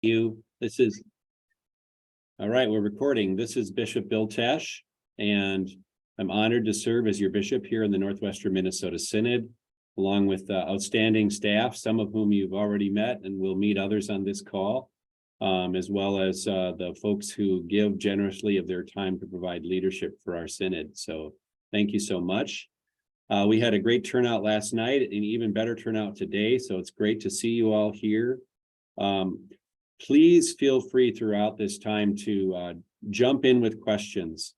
This is, all right, we're recording. This is Bishop Bill Tesh, and I'm honored to serve as your bishop here in the Northwestern Minnesota Synod, along with outstanding staff, some of whom you've already met, and we'll meet others on this call, as well as the folks who give generously of their time to provide leadership for our Synod. So thank you so much. We had a great turnout last night and even better turnout today, so it's great to see you all here. Please feel free throughout this time to jump in with questions.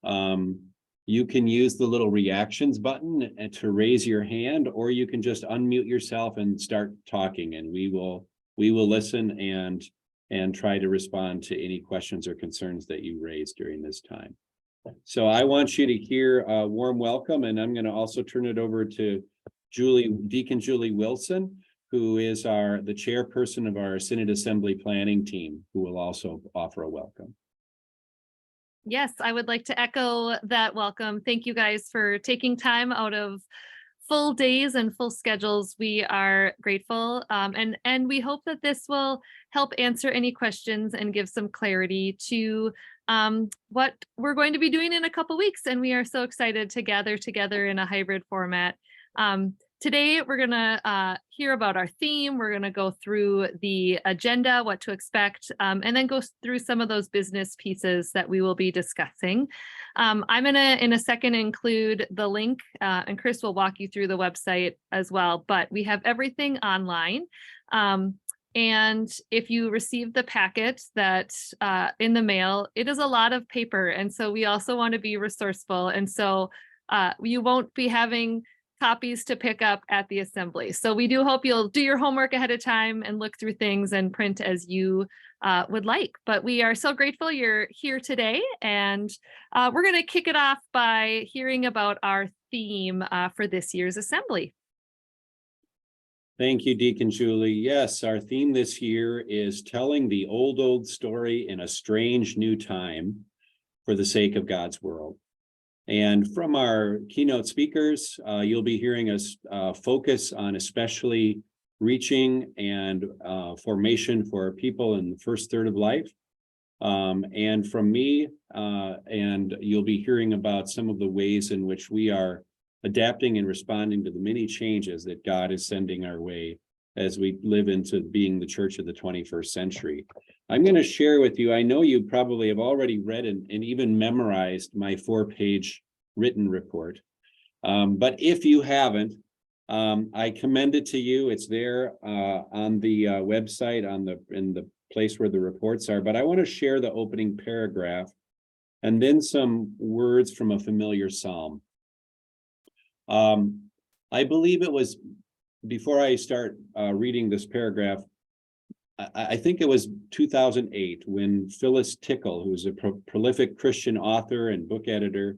You can use the little reactions button to raise your hand, or you can just unmute yourself and start talking, and we will listen and try to respond to any questions or concerns that you raise during this time. So I want you to hear a warm welcome, and I'm going to also turn it over to Deacon Julie Wilson, who is the chairperson of our Synod Assembly planning team, who will also offer a welcome. Yes, I would like to echo that welcome. Thank you guys for taking time out of full days and full schedules. We are grateful, and we hope that this will help answer any questions and give some clarity to what we're going to be doing in a couple weeks. And we are so excited to gather together in a hybrid format. Today, we're going to hear about our theme. We're going to go through the agenda, what to expect, and then go through some of those business pieces that we will be discussing. I'm going to, in a second, include the link, and Chris will walk you through the website as well, but we have everything online. And if you receive the packet that in the mail, it is a lot of paper. And so we also want to be resourceful. And so you won't be having copies to pick up at the assembly. So we do hope you'll do your homework ahead of time and look through things and print as you would like. But we are so grateful you're here today. And we're going to kick it off by hearing about our theme for this year's assembly. Thank you, Deacon Julie. Yes, our theme this year is telling the old story in a strange new time for the sake of God's world. And from our keynote speakers, you'll be hearing us focus on especially reaching and formation for people in the first third of life. And from me, and you'll be hearing about some of the ways in which we are adapting and responding to the many changes that God is sending our way as we live into being the church of the 21st century. I'm going to share with you, I know you probably have already read and even memorized my 4-page written report. But if you haven't, I commend it to you. It's there on the website in the place where the reports are. But I want to share the opening paragraph and then some words from a familiar psalm. I believe it was, before I start reading this paragraph, I think it was 2008 when Phyllis Tickle, who is a prolific Christian author and book editor,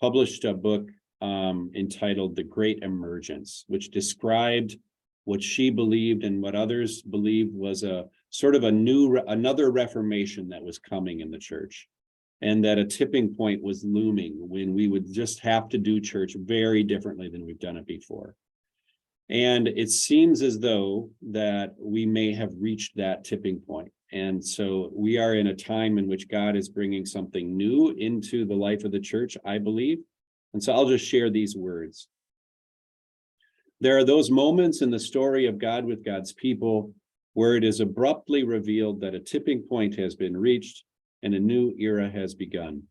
published a book entitled The Great Emergence, which described what she believed and what others believed was a sort of another reformation that was coming in the church, and that a tipping point was looming when we would just have to do church very differently than we've done it before. And it seems as though that we may have reached that tipping point. And so we are in a time in which God is bringing something new into the life of the church, I believe. And so I'll just share these words. There are those moments in the story of God with God's people where it is abruptly revealed that a tipping point has been reached and a new era has begun.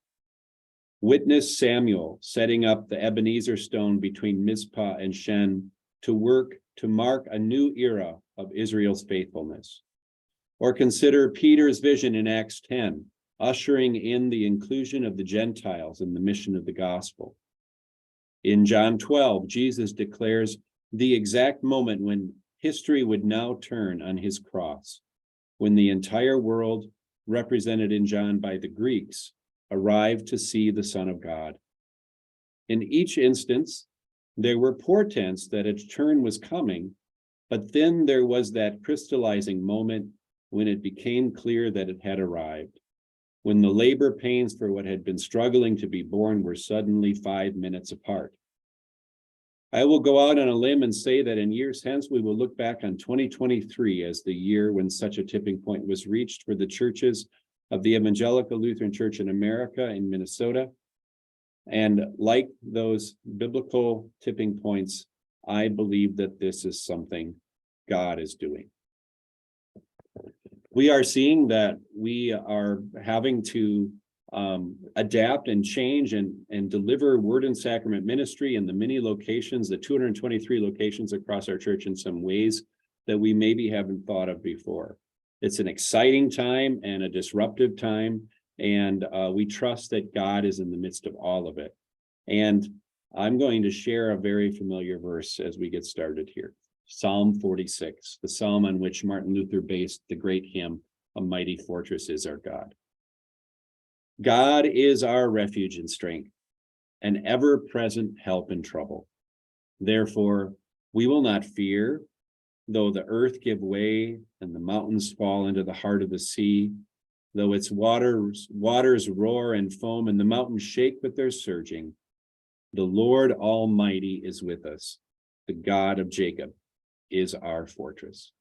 Witness Samuel setting up the Ebenezer stone between Mizpah and Shen to work to mark a new era of Israel's faithfulness. Or consider Peter's vision in Acts 10, ushering in the inclusion of the Gentiles in the mission of the gospel. In John 12, Jesus declares the exact moment when history would now turn on his cross, when the entire world, represented in John by the Greeks, arrived to see the Son of God. In each instance, there were portents that a turn was coming, but then there was that crystallizing moment when it became clear that it had arrived, when the labor pains for what had been struggling to be born were suddenly 5 minutes apart. I will go out on a limb and say that in years hence, we will look back on 2023 as the year when such a tipping point was reached for the churches of the Evangelical Lutheran Church in America in Minnesota. And like those biblical tipping points, I believe that this is something God is doing. We are seeing that we are having to adapt and change and deliver word and sacrament ministry in the many locations, the 223 locations across our church, in some ways that we maybe haven't thought of before. It's an exciting time and a disruptive time, and we trust that God is in the midst of all of it. And I'm going to share a very familiar verse as we get started here. Psalm 46, the psalm on which Martin Luther based the great hymn, "A Mighty Fortress is Our God." God is our refuge and strength, an ever-present help in trouble. Therefore, we will not fear, though the earth give way and the mountains fall into the heart of the sea, though its waters roar and foam and the mountains shake with their surging. The Lord Almighty is with us. The God of Jacob is our fortress.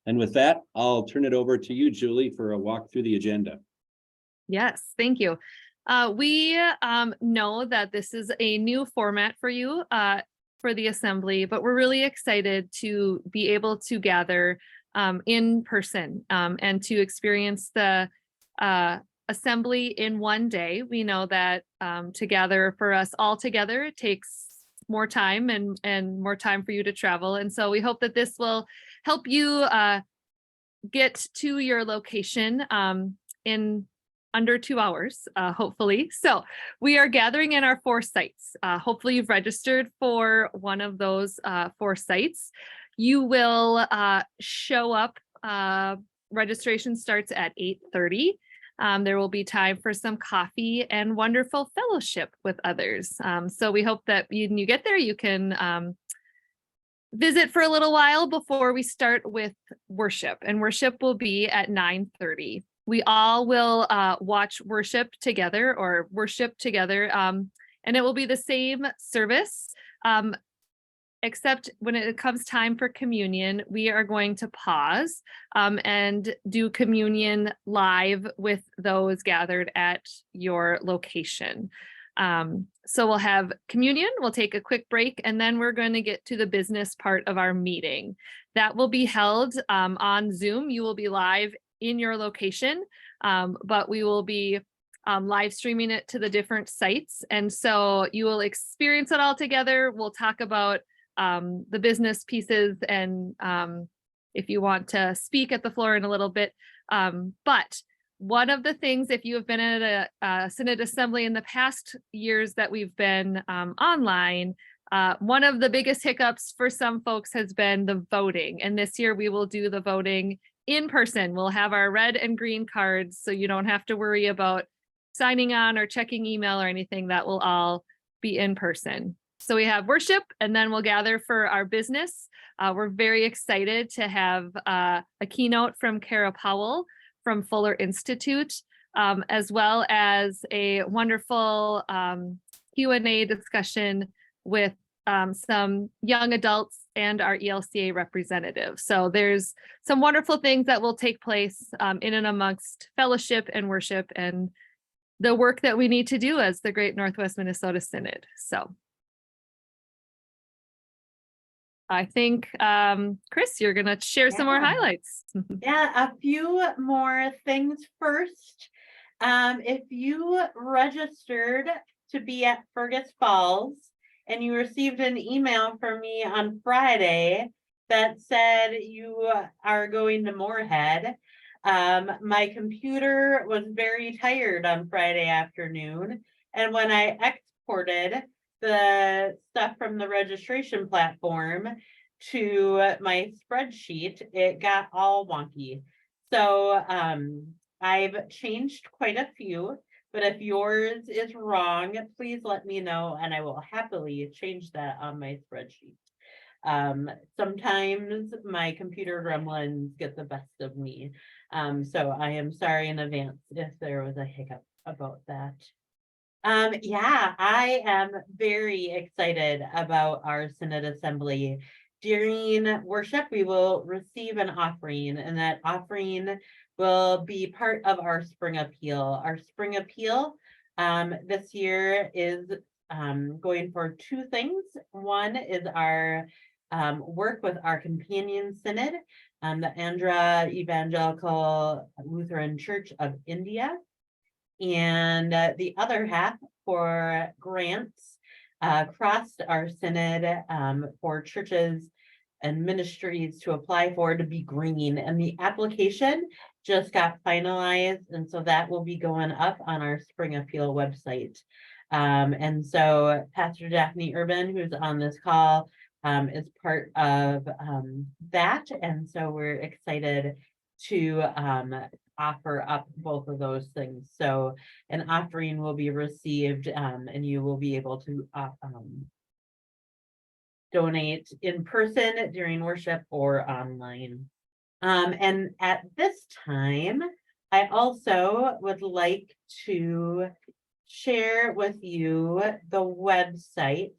And with that, I'll turn it over to you, Julie, for a walk through the agenda. Yes, thank you. We know that this is a new format for you for the assembly, but we're really excited to be able to gather in person and to experience the assembly in one day. We know that to gather for us all together, it takes more time and more time for you to travel. And so we hope that this will help you get to your location in under 2 hours, hopefully. So we are gathering in our 4 sites. Hopefully you've registered for one of those 4 sites. You will show up. Registration starts at 8:30. There will be time for some coffee and wonderful fellowship with others. So we hope that when you get there, you can visit for a little while before we start with worship. And worship will be at 9:30. We all will watch worship together or worship together. And it will be the same service, except when it comes time for communion, we are going to pause and do communion live with those gathered at your location. So we'll have communion, we'll take a quick break, and then we're going to get to the business part of our meeting. That will be held on Zoom. You will be live in your location, but we will be live streaming it to the different sites. And so you will experience it all together. We'll talk about the business pieces and if you want to speak at the floor in a little bit. But one of the things, if you have been at a Synod assembly in the past years that we've been online, one of the biggest hiccups for some folks has been the voting. And this year we will do the voting in person. We'll have our red and green cards, so you don't have to worry about signing on or checking email or anything. That will all be in person. So we have worship, and then we'll gather for our business. We're very excited to have a keynote from Kara Powell from Fuller Institute, as well as a wonderful Q&A discussion with some young adults and our ELCA representative. So there's some wonderful things that will take place in and amongst fellowship and worship and the work that we need to do as the Great Northwest Minnesota Synod. So I think, Chris, you're going to share some more highlights. Yeah, a few more things first. If you registered to be at Fergus Falls and you received an email from me on Friday that said you are going to Moorhead, my computer was very tired on Friday afternoon. And when I exported the stuff from the registration platform to my spreadsheet, it got all wonky. So I've changed quite a few, but if yours is wrong, please let me know and I will happily change that on my spreadsheet. Sometimes my computer gremlins get the best of me. So I am sorry in advance if there was a hiccup about that. Yeah, I am very excited about our Synod Assembly. During worship, we will receive an offering, and that offering will be part of our spring appeal. Our spring appeal this year is going for two things. One is our work with our companion synod, the Andhra Evangelical Lutheran Church of India. And the other half for grants crossed our synod for churches and ministries to apply for to be green. And the application just got finalized. And so that will be going up on our Spring Appeal website. And so Pastor Daphne Urban, who's on this call, is part of that. And so we're excited to offer up both of those things. So an offering will be received and you will be able to donate in person during worship or online. And at this time, I also would like to share with you the website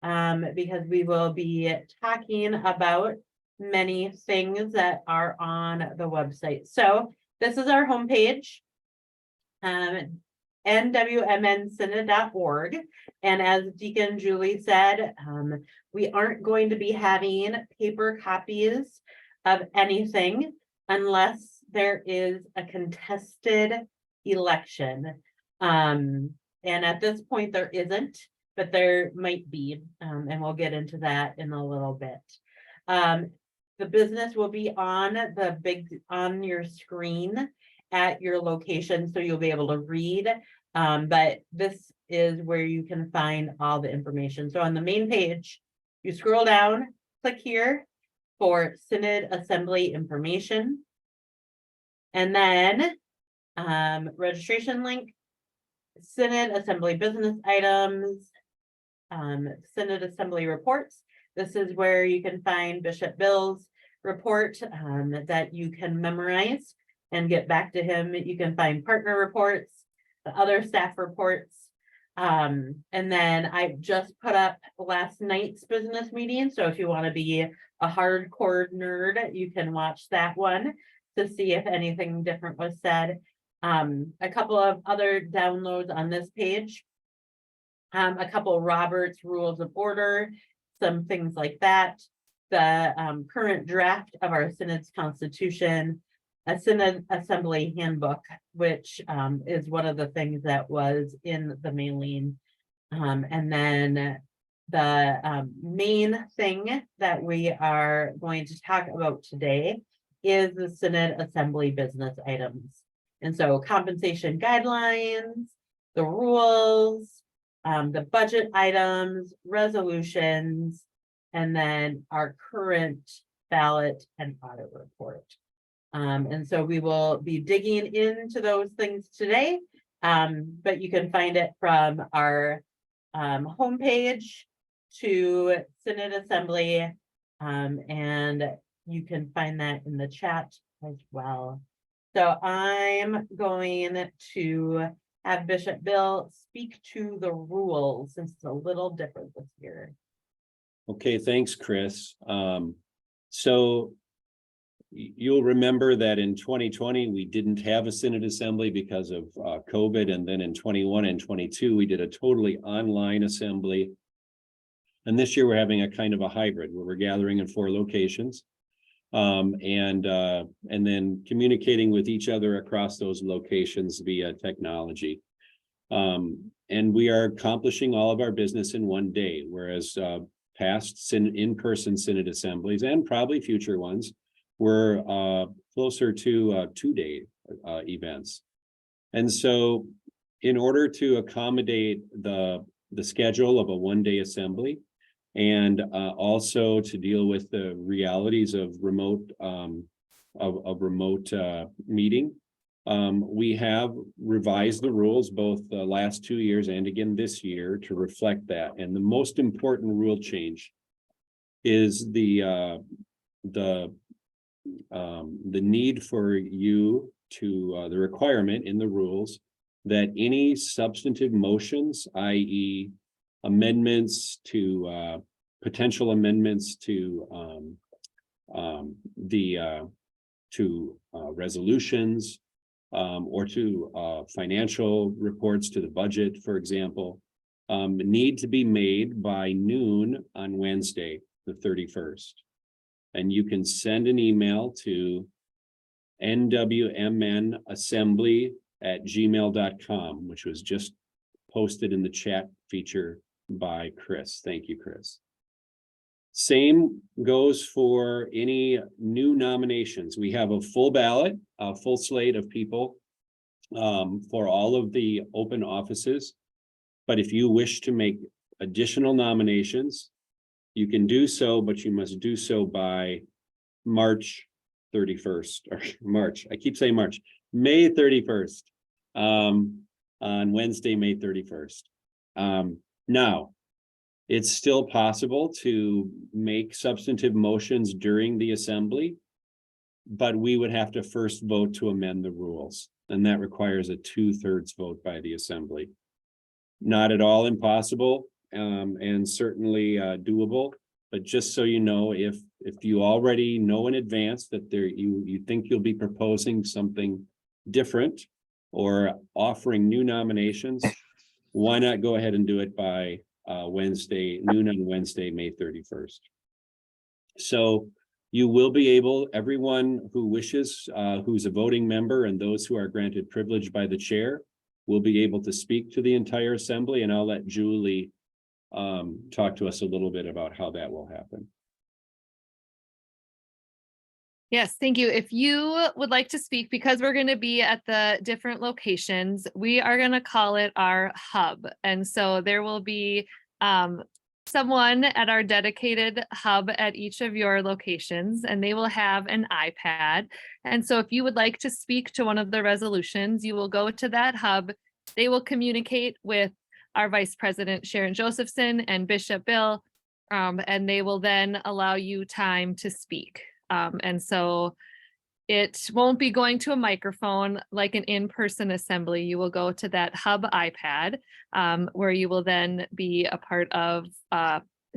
because we will be talking about many things that are on the website. So this is our homepage, nwmnsynod.org. And as Deacon Julie said, we aren't going to be having paper copies of anything unless there is a contested election. And at this point, there isn't, but there might be, and we'll get into that in a little bit. The business will be on on your screen at your location, so you'll be able to read. But this is where you can find all the information. So on the main page, you scroll down, click here for Synod Assembly information. And then registration link, Synod Assembly business items, Synod Assembly reports. This is where you can find Bishop Bill's report that you can memorize and get back to him. You can find partner reports, the other staff reports. And then I just put up last night's business meeting. So if you want to be a hardcore nerd, you can watch that one to see if anything different was said. A couple of other downloads on this page. A couple Robert's Rules of Order, some things like that. The current draft of our Synod's Constitution, a Synod Assembly Handbook, which is one of the things that was in the mailing. And then the main thing that we are going to talk about today is the Synod Assembly business items. And so compensation guidelines, the rules, the budget items, resolutions, and then our current ballot and audit report. And so we will be digging into those things today, but you can find it from our homepage to Synod Assembly, and you can find that in the chat as well. So I'm going to have Bishop Bill speak to the rules since it's a little different this year. Okay, thanks, Chris. So you'll remember that in 2020, we didn't have a Synod Assembly because of COVID. And then in 21 and 22, we did a totally online assembly. And this year we're having a kind of a hybrid where we're gathering in 4 locations and then communicating with each other across those locations via technology. And we are accomplishing all of our business in one day, whereas past in-person Synod assemblies and probably future ones were closer to 2-day events. And so in order to accommodate the schedule of a 1-day assembly and also to deal with the realities of remote meeting, we have revised the rules both the last 2 years and again this year to reflect that. And the most important rule change is the need for you to the requirement in the rules that any substantive motions, i.e. amendments to potential amendments to resolutions or to financial reports to the budget, for example, need to be made by noon on Wednesday, the 31st. And you can send an email to nwmnassembly@gmail.com, which was just posted in the chat feature by Chris. Thank you, Chris. Same goes for any new nominations. We have a full ballot, a full slate of people for all of the open offices. But if you wish to make additional nominations, you can do so, but you must do so by March 31st, or March, I keep saying March, May 31st, on Wednesday, May 31st. Now, it's still possible to make substantive motions during the assembly, but we would have to first vote to amend the rules, and that requires a 2/3 vote by the assembly. Not at all impossible, and certainly doable. But just so you know, if you already know in advance that you think you'll be proposing something different or offering new nominations, why not go ahead and do it by noon on Wednesday, May 31st. So you will be able, everyone who wishes, who's a voting member, and those who are granted privilege by the chair, will be able to speak to the entire assembly, and I'll let Julie talk to us a little bit about how that will happen. Yes, thank you. If you would like to speak, because we're going to be at the different locations, we are going to call it our hub. And so there will be someone at our dedicated hub at each of your locations, and they will have an iPad. And so if you would like to speak to one of the resolutions, you will go to that hub. They will communicate with our Vice President Sharon Josephson and Bishop Bill, and they will then allow you time to speak. And so it won't be going to a microphone like an in-person assembly. You will go to that hub iPad, where you will then be a part of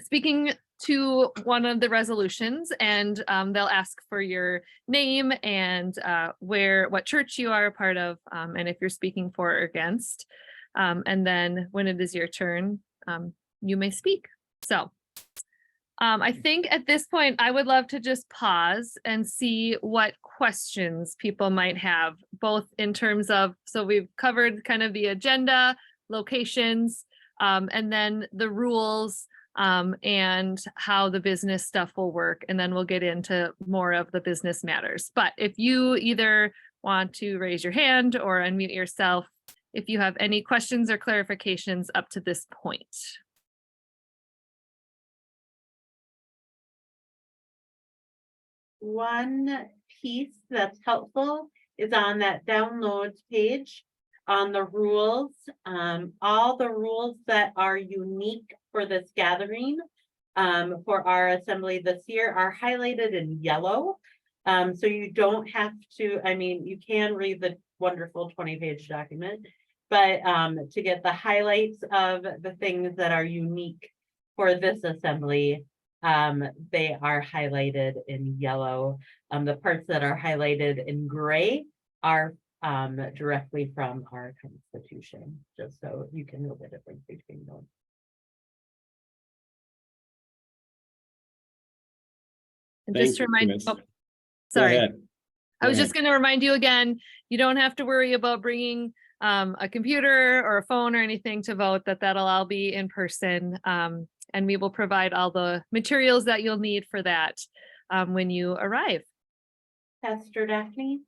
speaking to one of the resolutions, and they'll ask for your name and what church you are a part of, and if you're speaking for or against. And then when it is your turn, you may speak. So I think at this point, I would love to just pause and see what questions people might have, both in terms of, so we've covered kind of the agenda, locations, and then the rules, and how the business stuff will work. And then we'll get into more of the business matters. But if you either want to raise your hand or unmute yourself, if you have any questions or clarifications up to this point. One piece that's helpful is on that downloads page on the rules. All the rules that are unique for this gathering for our assembly this year are highlighted in yellow. So you don't have to, I mean, you can read the wonderful 20-page document, but to get the highlights of the things that are unique for this assembly, they are highlighted in yellow. The parts that are highlighted in gray are directly from our Constitution, just so you can know the difference between those. And Thank just to you, remind, Chris. oh, Go sorry. ahead. I was just going to remind you again, you don't have to worry about bringing a computer or a phone or anything to vote, that'll all be in person. And we will provide all the materials that you'll need for that when you arrive. Pastor Daphne?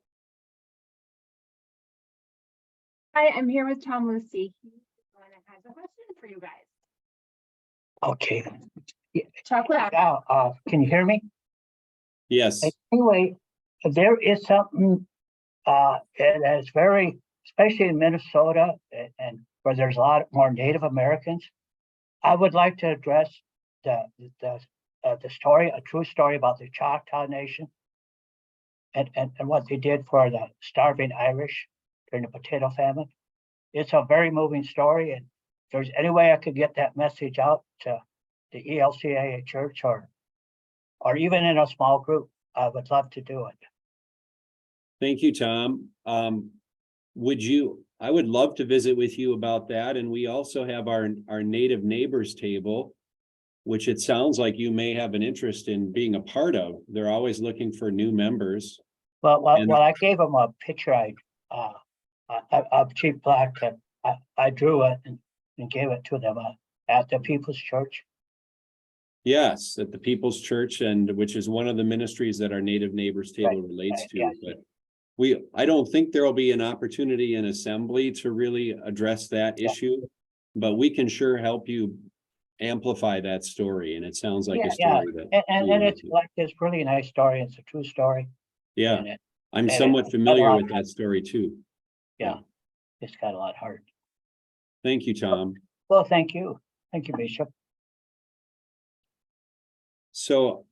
Hi, I'm here with Tom Lucy. He has a question for you guys. Okay. Talk loud. Now, can you hear me? Yes. Anyway, there is something that is very, especially in Minnesota and where there's a lot more Native Americans. I would like to address the story, a true story about the Choctaw Nation and what they did for the starving Irish during the potato famine. it's a very moving story, and if there's any way I could get that message out to the ELCA church or even in a small group, I would love to do it. Thank you, Tom. I would love to visit with you about that. And we also have our Native Neighbors table, which it sounds like you may have an interest in being a part of. They're always looking for new members. Well, And- I gave them a picture of Chief Black, and I drew it and gave it to them at the People's Church. Yes, at the People's Church, and which is one of the ministries that our Native Neighbors table relates right, to. yeah. But I don't think there will be an opportunity in assembly to really address that Yeah. issue, but we can sure help you amplify that story. And it sounds like a Yeah, story that. And you it's want to. like this really nice story. It's a true story. Yeah, And I'm and somewhat it- familiar and with that story too. it's got a lot of heart. Thank you, Tom. Well, thank you. Thank you, Bishop. So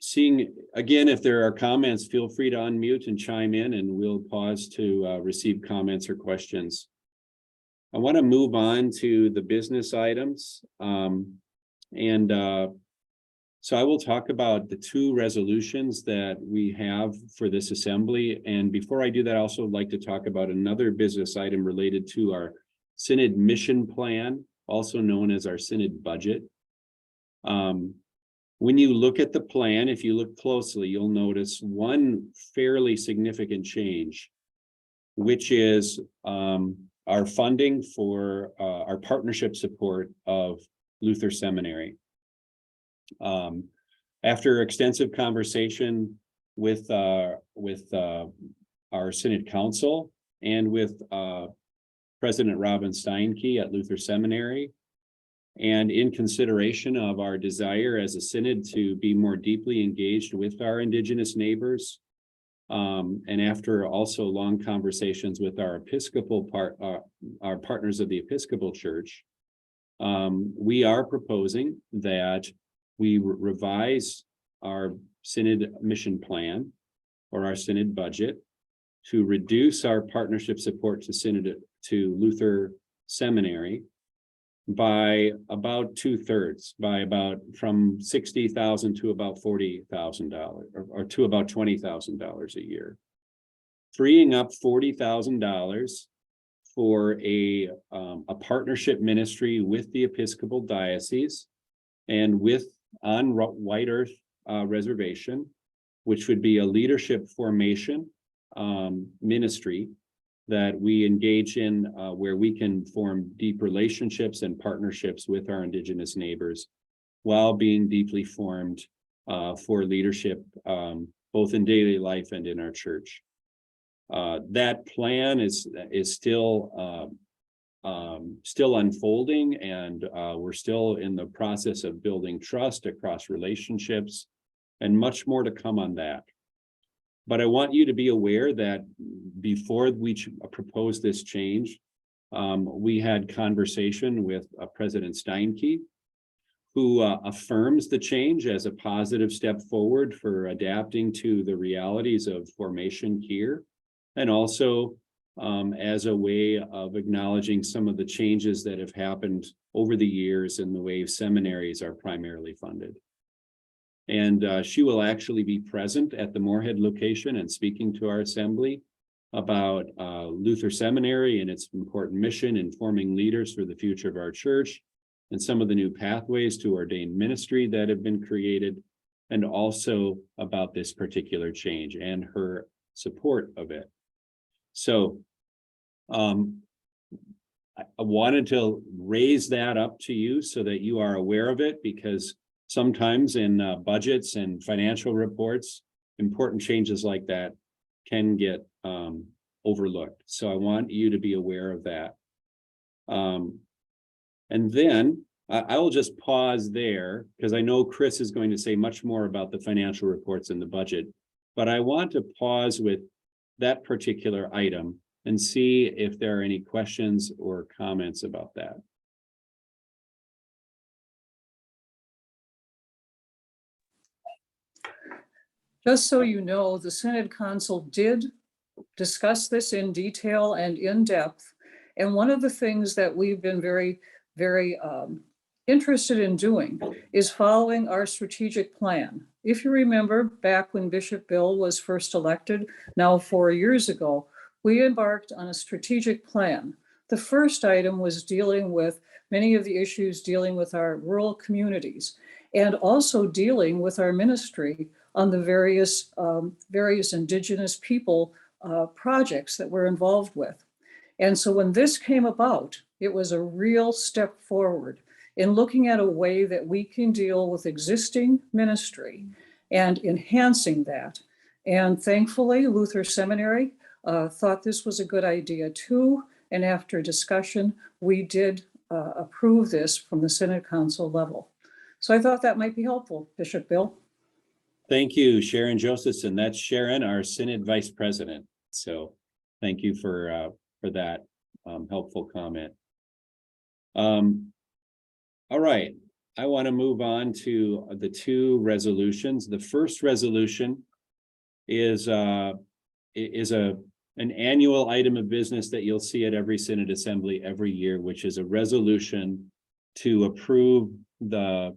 seeing, again, if there are comments, feel free to unmute and chime in, and we'll pause to receive comments or questions. I want to move on to the business items. So I will talk about the two resolutions that we have for this assembly. And before I do that, I also would like to talk about another business item related to our Synod mission plan, also known as our Synod budget. When you look at the plan, if you look closely, you'll notice one fairly significant change, which is our funding for our partnership support of Luther Seminary. After extensive conversation with our Synod Council and with President Robin Steinke at Luther Seminary, and in consideration of our desire as a synod to be more deeply engaged with our Indigenous neighbors, and after also long conversations with our Episcopal our partners of the Episcopal Church, we are proposing that we revise our Synod mission plan or our Synod budget to reduce our partnership support to Luther Seminary by about 2/3, from $60,000 to about $40,000 or to about $20,000 a year, freeing up $40,000 for a partnership ministry with the Episcopal Diocese and on White Earth Reservation, which would be a leadership formation ministry that we engage in, where we can form deep relationships and partnerships with our Indigenous neighbors while being deeply formed for leadership, both in daily life and in our church. That plan is still unfolding, and we're still in the process of building trust across relationships, and much more to come on that. But I want you to be aware that before we propose this change, we had conversation with President Steinke, who affirms the change as a positive step forward for adapting to the realities of formation here, and also as a way of acknowledging some of the changes that have happened over the years in the way seminaries are primarily funded. And she will actually be present at the Moorhead location and speaking to our assembly about Luther Seminary and its important mission in forming leaders for the future of our church, and some of the new pathways to ordained ministry that have been created, and also about this particular change and her support of it. So I wanted to raise that up to you so that you are aware of it, because sometimes in budgets and financial reports, important changes like that can get overlooked. So I want you to be aware of that. And then I will just pause there, because I know Chris is going to say much more about the financial reports and the budget, but I want to pause with that particular item and see if there are any questions or comments about that. Just so you know, the Synod Council did discuss this in detail and in depth And one of the things that we've been very, very interested in doing is following our strategic plan. If you remember back when Bishop Bill was first elected, now 4 years ago, we embarked on a strategic plan. The first item was dealing with many of the issues dealing with our rural communities and also dealing with our ministry on the various Indigenous people projects that we're involved with. And so when this came about, it was a real step forward in looking at a way that we can deal with existing ministry and enhancing that. And thankfully, Luther Seminary thought this was a good idea too. And after discussion, we did approve this from the Synod Council level. So I thought that might be helpful, Bishop Bill. Thank you, Sharon Josephson. That's Sharon, our Synod Vice President. So thank you for that helpful comment. All right, I want to move on to the two resolutions. The first resolution is an annual item of business that you'll see at every Synod Assembly every year, which is a resolution to approve the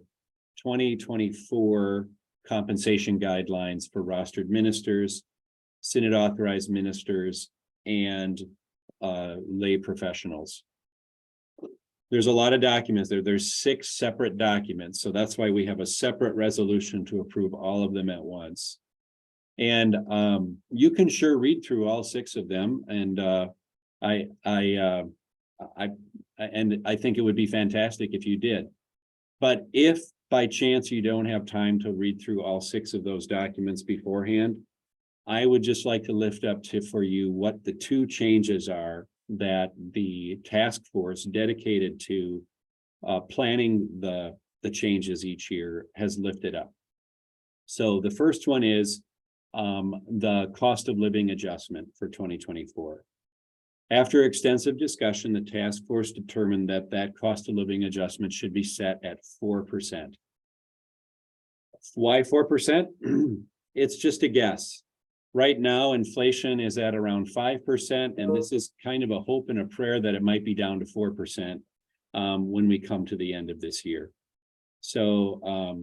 2024 compensation guidelines for rostered ministers, Synod authorized ministers, and lay professionals. There's a lot of documents there. There's 6 separate documents. So that's why we have a separate resolution to approve all of them at once. And you can sure read through all 6 of them. And I think it would be fantastic if you did. But if by chance you don't have time to read through all 6 of those documents beforehand, I would just like to lift up for you what the 2 changes are that the task force dedicated to planning the changes each year has lifted up. So the first one is the cost of living adjustment for 2024. After extensive discussion, the task force determined that that cost of living adjustment should be set at 4%. Why 4%? It's just a guess. Right now, inflation is at around 5%, and this is kind of a hope and a prayer that it might be down to 4% when we come to the end of this year. So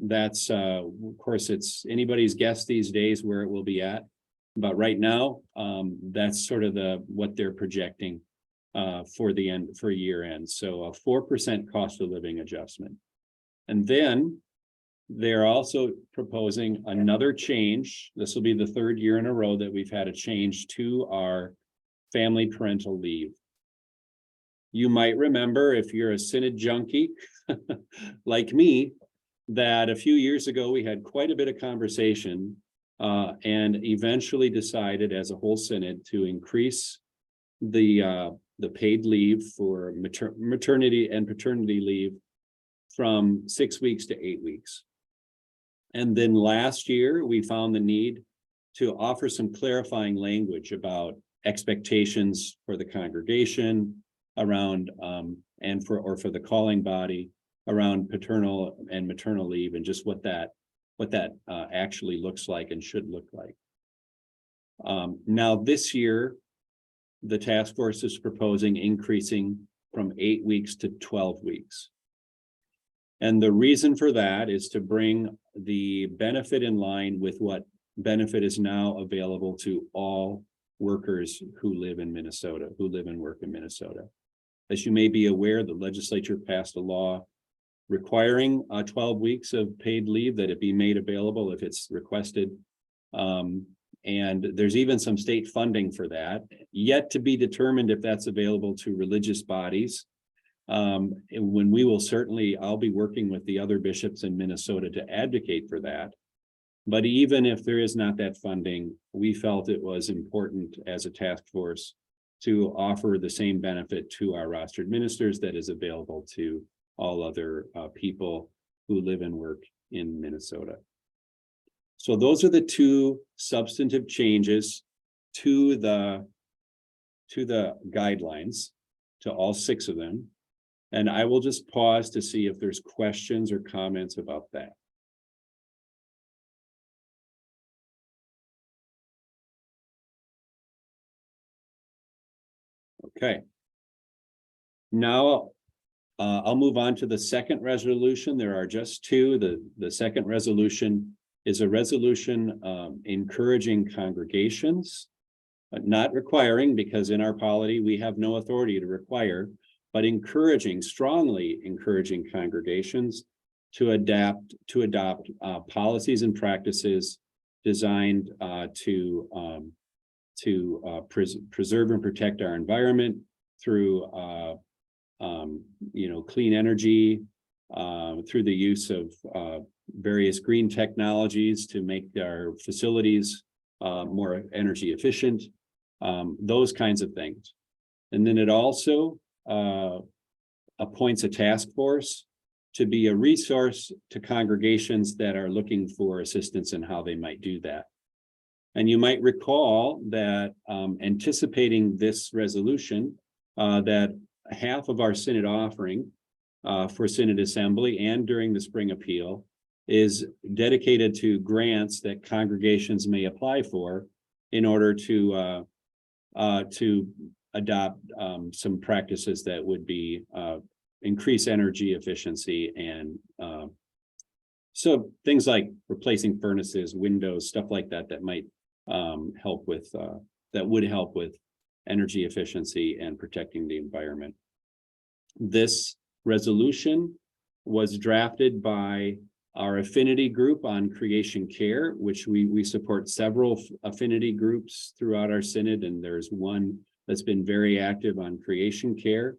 that's, of course, it's anybody's guess these days where it will be at. But right now, that's sort of what they're projecting for year end. So a 4% cost of living adjustment. And then they're also proposing another change. This will be the 3rd year in a row that we've had a change to our family parental leave. You might remember, if you're a Synod junkie like me, that a few years ago we had quite a bit of conversation and eventually decided as a whole Synod to increase the paid leave for maternity and paternity leave from 6 weeks to 8 weeks. And then last year, we found the need to offer some clarifying language about expectations for the congregation around for the calling body around paternal and maternal leave, and just what that actually looks like and should look like. Now this year, the task force is proposing increasing from 8 weeks to 12 weeks. And the reason for that is to bring the benefit in line with what benefit is now available to all workers who live in Minnesota, who live and work in Minnesota. As you may be aware, the legislature passed a law requiring 12 weeks of paid leave, that it be made available if it's requested. And there's even some state funding for that, yet to be determined if that's available to religious bodies. When we will certainly, I'll be working with the other bishops in Minnesota to advocate for that. But even if there is not that funding, we felt it was important as a task force to offer the same benefit to our rostered ministers that is available to all other people who live and work in Minnesota. So those are the 2 substantive changes to the guidelines, to all 6 of them. And I will just pause to see if there's questions or comments about that. Okay, Now, I'll move on to the second resolution. There are just two. The second resolution is a resolution encouraging congregations, but not requiring, because in our polity, we have no authority to require, but strongly encouraging congregations to adopt policies and practices designed to preserve and protect our environment through clean energy, through the use of various green technologies to make our facilities more energy efficient, those kinds of things. And then it also appoints a task force to be a resource to congregations that are looking for assistance in how they might do that. And you might recall that anticipating this resolution, that half of our synod offering for Synod Assembly and during the spring appeal is dedicated to grants that congregations may apply for in order to adopt some practices that would be increase energy efficiency and so things like replacing furnaces, windows, stuff like that, that might help with that would help with energy efficiency and protecting the environment. This resolution was drafted by our affinity group on creation care, which we support several affinity groups throughout our synod, and there's one that's been very active on creation care.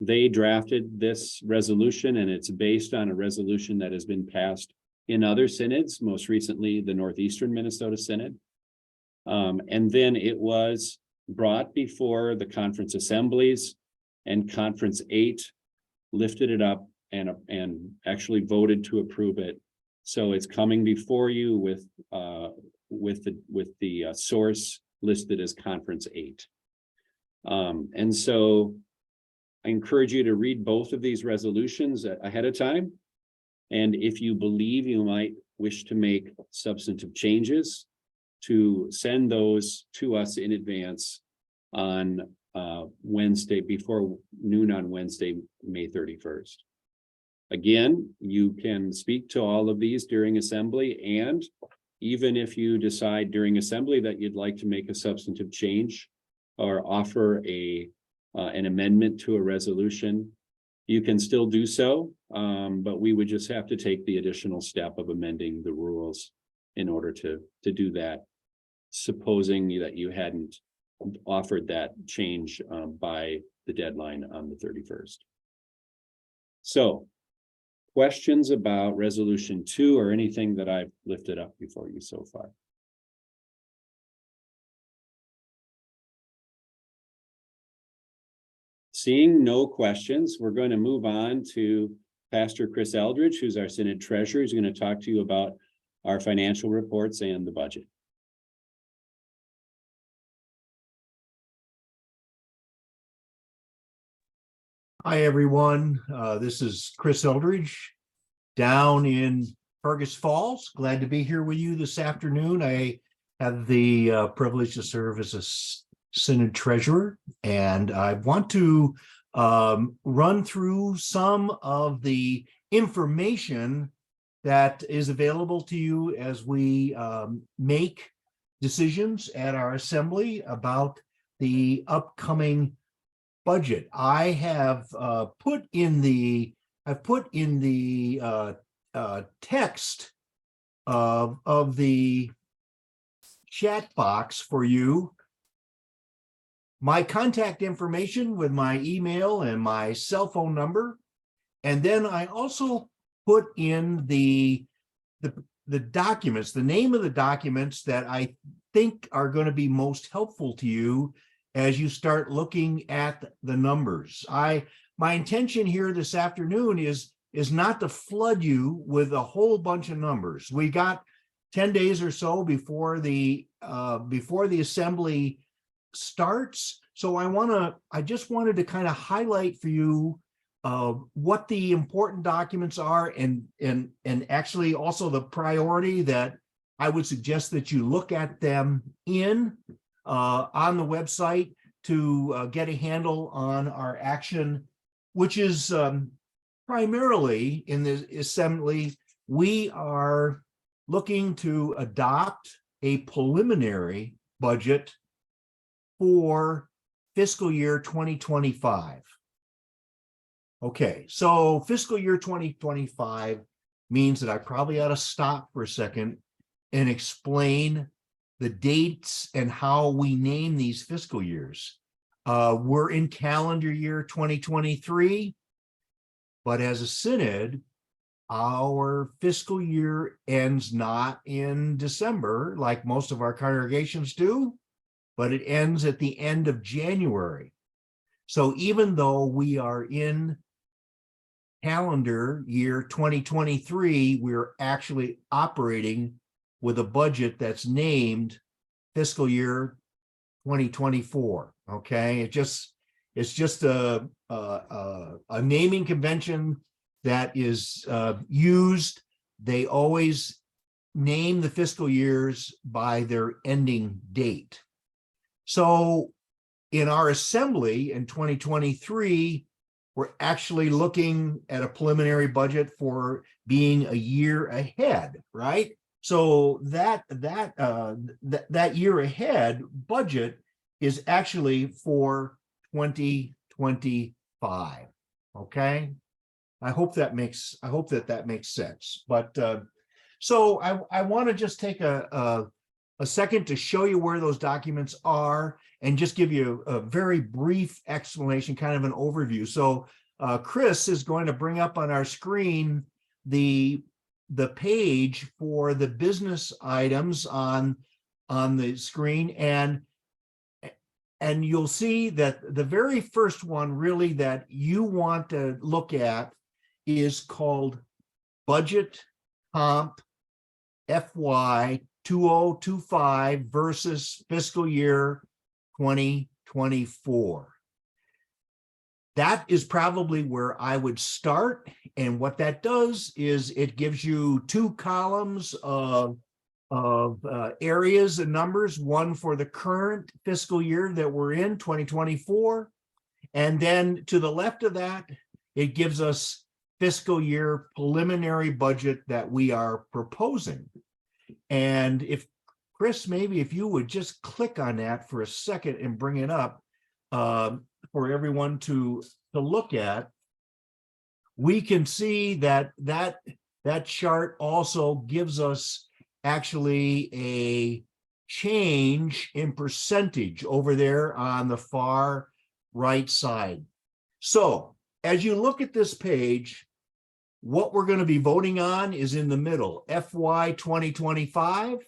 They drafted this resolution, and it's based on a resolution that has been passed in other synods, most recently the Northeastern Minnesota Synod. And then it was brought before the conference assemblies, and Conference 8 lifted it up and actually voted to approve it. So it's coming before you with the source listed as Conference 8. And so I encourage you to read both of these resolutions ahead of time. And if you believe you might wish to make substantive changes, to send those to us in advance on Wednesday, before noon on Wednesday, May 31st. Again, you can speak to all of these during assembly, and even if you decide during assembly that you'd like to make a substantive change or offer an amendment to a resolution, you can still do so, but we would just have to take the additional step of amending the rules in order to do that, supposing that you hadn't offered that change by the deadline on the 31st. So, questions about resolution 2 or anything that I've lifted up before you so far? Seeing no questions, we're going to move on to Pastor Chris Eldridge, who's our Synod Treasurer. He's going to talk to you about our financial reports and the budget. Hi, everyone. This is Chris Eldridge down in Fergus Falls. Glad to be here with you this afternoon. I have the privilege to serve as a Synod Treasurer, and I want to run through some of the information that is available to you as we make decisions at our assembly about the upcoming budget. I have put in the text of the chat box for you my contact information with my email and my cell phone number, and then I also put in the documents, the name of the documents that I think are going to be most helpful to you as you start looking at the numbers. My intention here this afternoon is not to flood you with a whole bunch of numbers. We got 10 days or so before the assembly starts. So I just wanted to kind of highlight for you what the important documents are, and actually also the priority that I would suggest that you look at them on the website to get a handle on our action which is primarily in the assembly, we are looking to adopt a preliminary budget for fiscal year 2025. Okay, so fiscal year 2025 means that I probably ought to stop for a second and explain the dates and how we name these fiscal years. We're in calendar year 2023, but as a synod, our fiscal year ends not in December like most of our congregations do, but it ends at the end of January. So even though we are in calendar year 2023, we're actually operating with a budget that's named fiscal year 2024. Okay, it's just a naming convention that is used. They always name the fiscal years by their ending date. So in our assembly in 2023, we're actually looking at a preliminary budget for being a year ahead, right? So that year ahead budget is actually for 2025. Okay, I hope that makes sense. But so I want to just take a second to show you where those documents are and just give you a very brief explanation, kind of an overview. So Chris is going to bring up on our screen the page for the business items on the screen, and you'll see that the very first one really that you want to look at is called Budget Comp FY 2025 versus fiscal year 2024. That is probably where I would start. And what that does is it gives you two columns of areas and numbers, one for the current fiscal year that we're in, 2024. And then to the left of that, it gives us fiscal year preliminary budget that we are proposing. And if Chris, maybe if you would just click on that for a second and bring it up for everyone to look at, we can see that chart also gives us actually a change in percentage over there on the far right side. So as you look at this page, what we're going to be voting on is in the middle, FY 2025.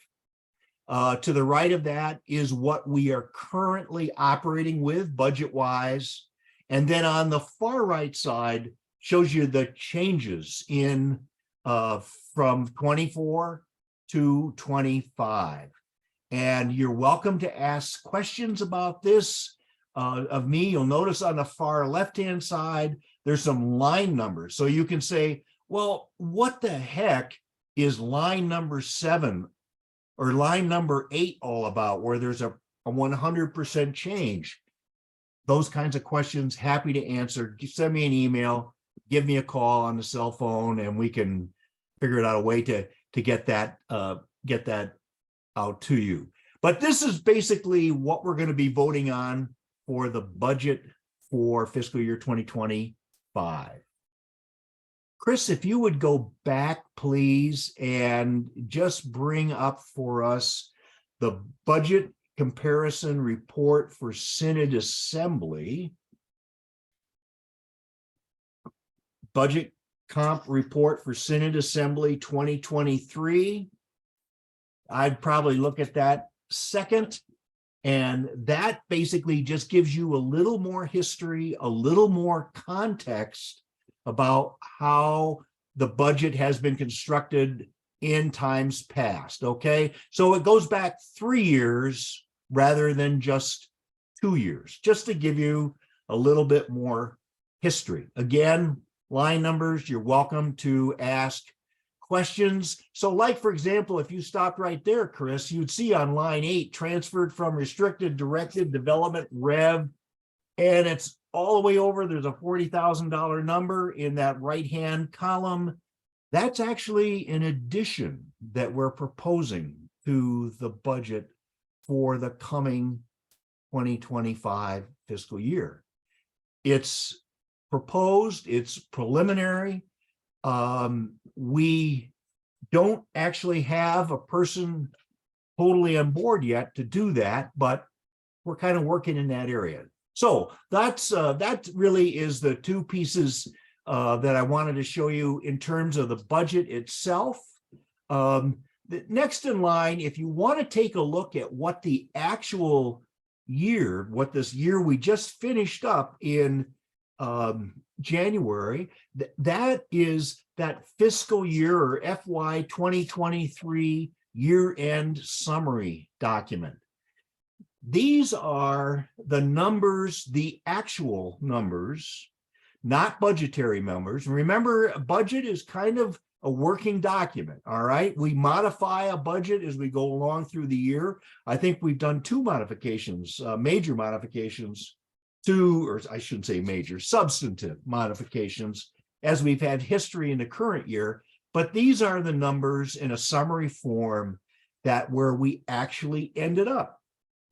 To the right of that is what we are currently operating with budget-wise. And then on the far right side shows you the changes in from 24 to 25. And you're welcome to ask questions about this of me. You'll notice on the far left-hand side, there's some line numbers. So you can say, well, what the heck is line number 7 or line number 8 all about, where there's a 100% change? Those kinds of questions, happy to answer. Send me an email, give me a call on the cell phone, and we can figure out a way to get that out to you. But this is basically what we're going to be voting on for the budget for fiscal year 2025. Chris, if you would go back, please, and just bring up for us the budget comparison report for Synod Assembly. Budget comp report for Synod Assembly 2023. I'd probably look at that second. And that basically just gives you a little more history, a little more context about how the budget has been constructed in times past. Okay, so it goes back 3 years rather than just 2 years, just to give you a little bit more history. Again, line numbers, you're welcome to ask questions. So like, for example, if you stopped right there, Chris, you'd see on line 8, transferred from restricted, directed, development, rev, And it's all the way over. There's a $40,000 number in that right-hand column. That's actually an addition that we're proposing to the budget for the coming 2025 fiscal year. It's proposed, it's preliminary. We don't actually have a person totally on board yet to do that, but we're kind of working in that area. So that really is the two pieces that I wanted to show you in terms of the budget itself. The next in line, if you want to take a look at what the actual year, what this year we just finished up in January, that is that fiscal year or FY 2023 year-end summary document. These are the numbers, the actual numbers, not budgetary numbers. Remember, a budget is kind of a working document, all right? We modify a budget as we go along through the year. I think we've done two modifications, major modifications, or I shouldn't say major, substantive modifications, as we've had history in the current year. But these are the numbers in a summary form that where we actually ended up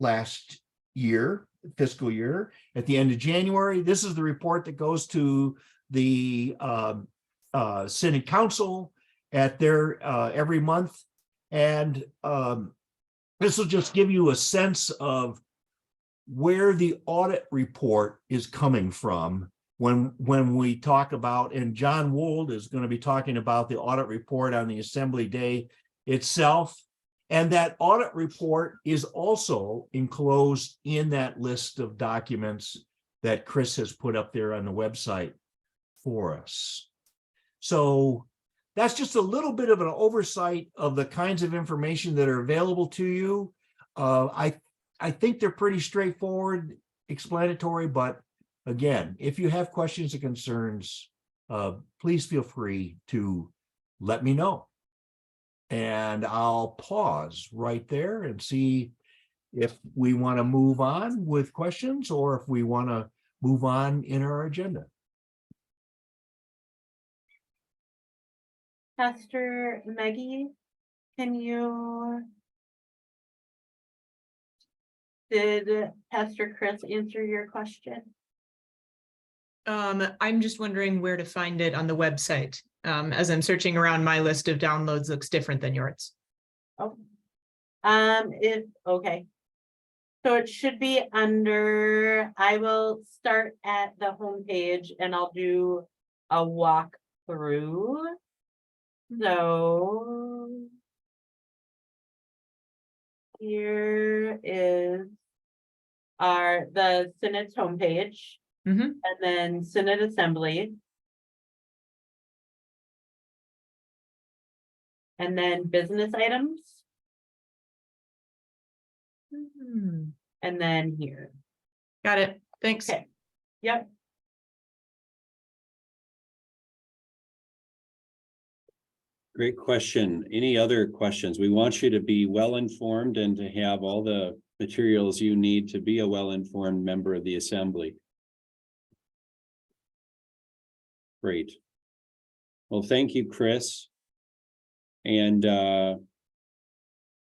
last year, fiscal year, at the end of January. This is the report that goes to the Synod Council at their every month. And this will just give you a sense of where the audit report is coming from when we talk about, and John Wold is going to be talking about the audit report on the Assembly Day itself. And that audit report is also enclosed in that list of documents that Chris has put up there on the website for us. So that's just a little bit of an oversight of the kinds of information that are available to you. I think they're pretty straightforward, explanatory, but again, if you have questions or concerns, please feel free to let me know. And I'll pause right there and see if we want to move on with questions or if we want to move on in our agenda. Pastor Maggie, did Pastor Chris answer your question? I'm just wondering where to find it on the website. As I'm searching around, my list of downloads looks different than yours. Oh, okay. So it should be under, I will start at the homepage and I'll do a walkthrough. So here is the Synod's homepage, and then Synod Assembly. And then business items. And then here. Got it. Thanks. Okay. Yep. Great question. Any other questions? We want you to be well-informed and to have all the materials you need to be a well-informed member of the assembly. Great. Well, thank you, Chris. And are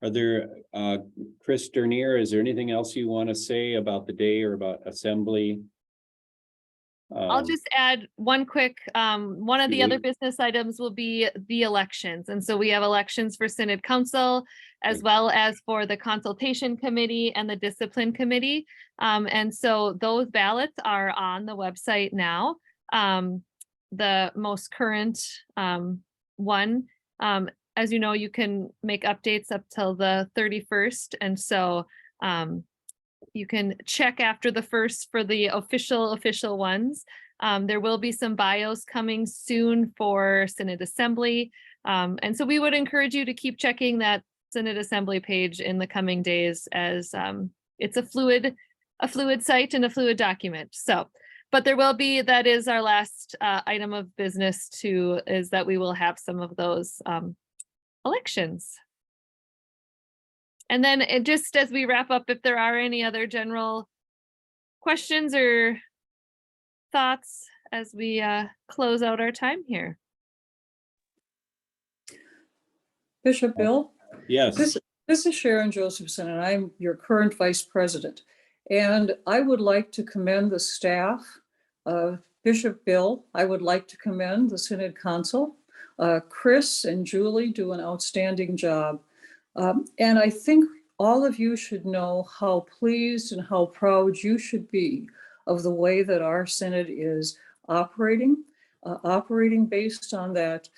there, Chris Dernier, is there anything else you want to say about the day or about assembly? I'll just add one quick, one of the other business items will be the elections. And so we have elections for Synod Council, as well as for the consultation committee and the discipline committee. And so those ballots are on the website now. The most current one, as you know, you can make updates up till the 31st. And so you can check after the first for the official ones. There will be some bios coming soon for Synod Assembly. And so we would encourage you to keep checking that Synod Assembly page in the coming days, as it's a fluid site and a fluid document. So, but there will be, that is our last item of business too, is that we will have some of those elections. And then just as we wrap up, if there are any other general questions or thoughts as we close out our time here? Bishop Bill? Yes, This is Sharon Josephson, and I'm your current vice president. And I would like to commend the staff of Bishop Bill. I would like to commend the Synod Council. Chris and Julie do an outstanding job. And I think all of you should know how pleased and how proud you should be of the way that our Synod is operating based on that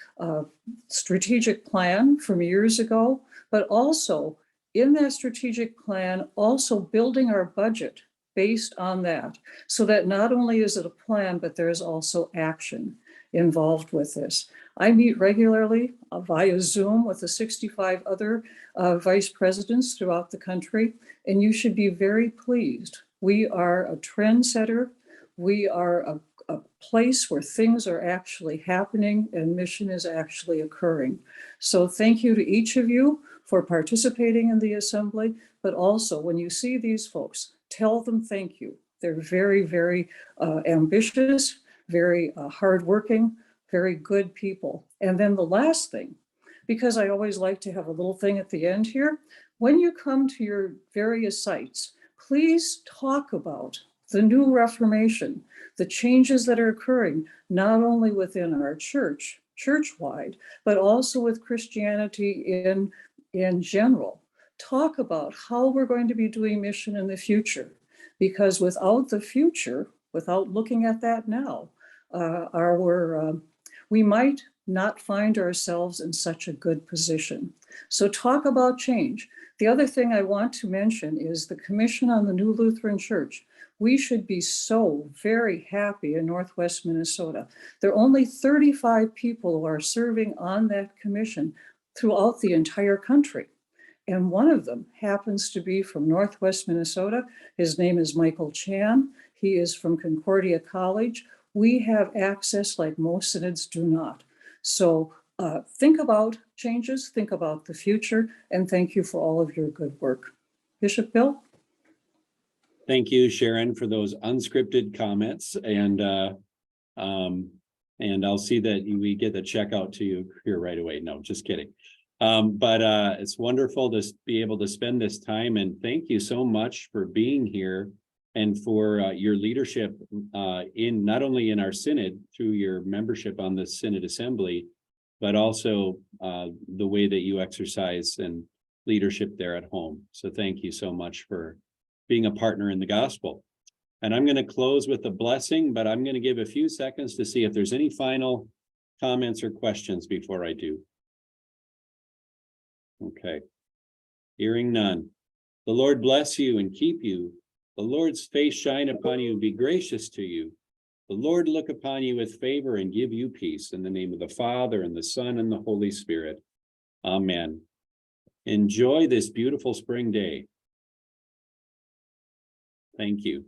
strategic plan from years ago, but also in that strategic plan, also building our budget based on that, so that not only is it a plan, but there is also action involved with this. I meet regularly via Zoom with the 65 other vice presidents throughout the country, and you should be very pleased. We are a trendsetter. We are a place where things are actually happening and mission is actually occurring. So thank you to each of you for participating in the assembly, but also when you see these folks, tell them thank you. They're very, very ambitious, very hardworking, very good people. And then the last thing, because I always like to have a little thing at the end here, when you come to your various sites, please talk about the new Reformation, the changes that are occurring, not only within our church-wide, but also with Christianity in general. Talk about how we're going to be doing mission in the future, because without the future, without looking at that now, we might not find ourselves in such a good position. So talk about change. The other thing I want to mention is the Commission on the New Lutheran Church. We should be so very happy in Northwest Minnesota. There are only 35 people who are serving on that commission throughout the entire country. And one of them happens to be from Northwest Minnesota. His name is Michael Chan. He is from Concordia College. We have access like most synods do not. So think about changes, think about the future, and thank you for all of your good work. Bishop Bill? thank you, Sharon, for those unscripted comments, and I'll see that we get the check out to you here right away. No, just kidding. But it's wonderful to be able to spend this time, and thank you so much for being here and for your leadership in not only in our synod through your membership on the Synod Assembly, but also the way that you exercise and leadership there at home. So thank you so much for being a partner in the gospel. And I'm going to close with a blessing, but I'm going to give a few seconds to see if there's any final comments or questions before I do. Okay. Hearing none. The Lord bless you and keep you. The Lord's face shine upon you and be gracious to you. The Lord look upon you with favor and give you peace, in the name of the Father and the Son and the Holy Spirit. Amen. Enjoy this beautiful spring day. Thank you.